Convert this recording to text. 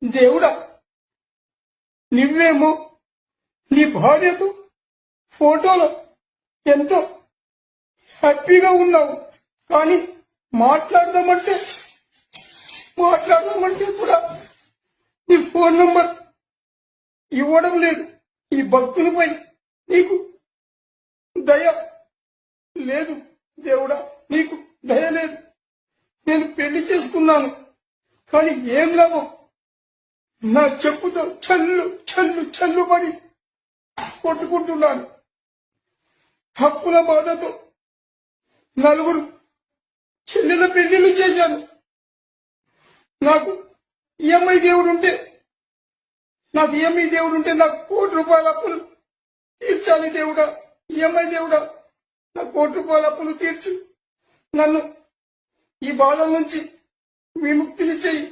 దేవుడా, నువ్వేమో నీ భార్యతో ఫోటోలో ఎంతో హ్యాపీగా ఉన్నావు, కానీ మాట్లాడదామంటే కూడా నీ ఫోన్ నంబర్ ఇవ్వడం లేదు. ఈ భక్తునిపై నీకు దయ లేదు దేవుడా, నీకు దయ లేదు. నేను పెళ్లి చేసుకున్నాను, కానీ ఏం లాభం? నా చెప్పుతో చల్లు పడి కొట్టుకుంటున్నాను. హక్కుల బాధతో నలుగురు చెల్లెల పెళ్లిళ్ళు చేశాను. నాకు ఈఎంఐ దేవుడుంటే నాకు ₹1,00,00,000 అప్పులు తీర్చాలి దేవుడా. ఈఎంఐ దేవుడా, నాకు ₹1,00,00,000 అప్పులు తీర్చు. నన్ను ఈ బాధల నుంచి విముక్తిని చెయ్యి.